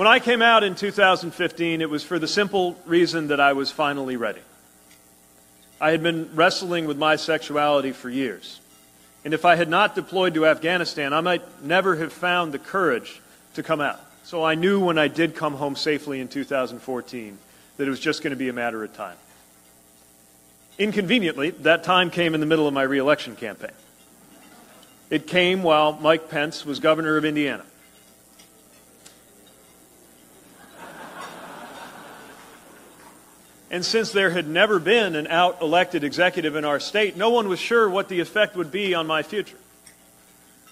When I came out in 2015, it was for the simple reason that I was finally ready. I had been wrestling with my sexuality for years. And if I had not deployed to Afghanistan, I might never have found the courage to come out. So I knew when I did come home safely in 2014 that it was just going to be a matter of time. Inconveniently, that time came in the middle of my re-election campaign. It came while Mike Pence was governor of Indiana. And since there had never been an out-elected executive in our state, no one was sure what the effect would be on my future.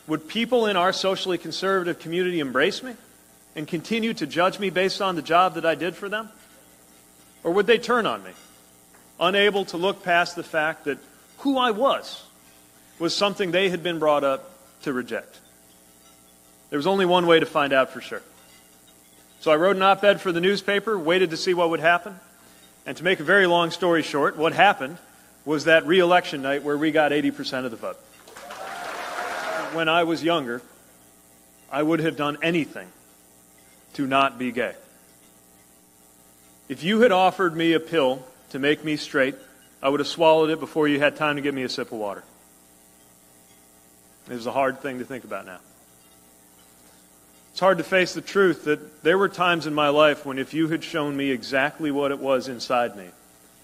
Would people in our socially conservative community embrace me and continue to judge me based on the job that I did for them? Or would they turn on me, unable to look past the fact that who I was something they had been brought up to reject? There was only one way to find out for sure. So I wrote an op-ed for the newspaper, waited to see what would happen. And to make a very long story short, what happened was that re-election night where we got 80% of the vote. When I was younger, I would have done anything to not be gay. If you had offered me a pill to make me straight, I would have swallowed it before you had time to give me a sip of water. It was a hard thing to think about now. It's hard to face the truth that there were times in my life when if you had shown me exactly what it was inside me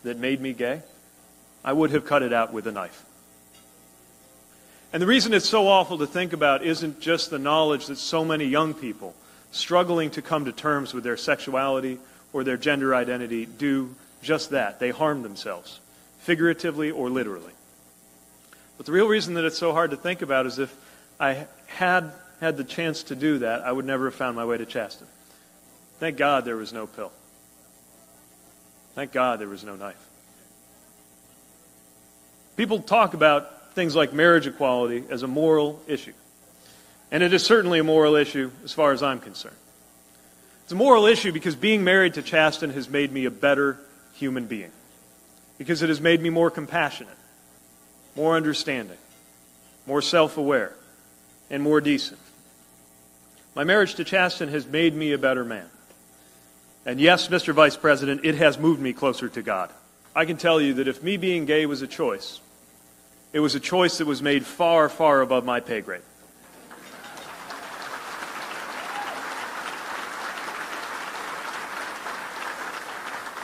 that made me gay, I would have cut it out with a knife. And the reason it's so awful to think about isn't just the knowledge that so many young people struggling to come to terms with their sexuality or their gender identity do just that. They harm themselves, figuratively or literally. But the real reason that it's so hard to think about is if I had the chance to do that, I would never have found my way to chastity. Thank God there was no pill. Thank God there was no knife. People talk about things like marriage equality as a moral issue. And it is certainly a moral issue as far as I'm concerned. It's a moral issue because being married to Chasten has made me a better human being. Because it has made me more compassionate, more understanding, more self-aware, and more decent. My marriage to Chasten has made me a better man. And yes, Mr. Vice President, it has moved me closer to God. I can tell you that if me being gay was a choice, it was a choice that was made far, far above my pay grade.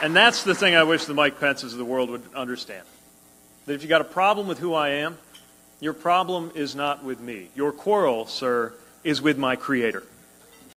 And that's the thing I wish the Mike Pences of the world would understand. That if you got a problem with who I am, your problem is not with me. Your quarrel, sir, is with my Creator.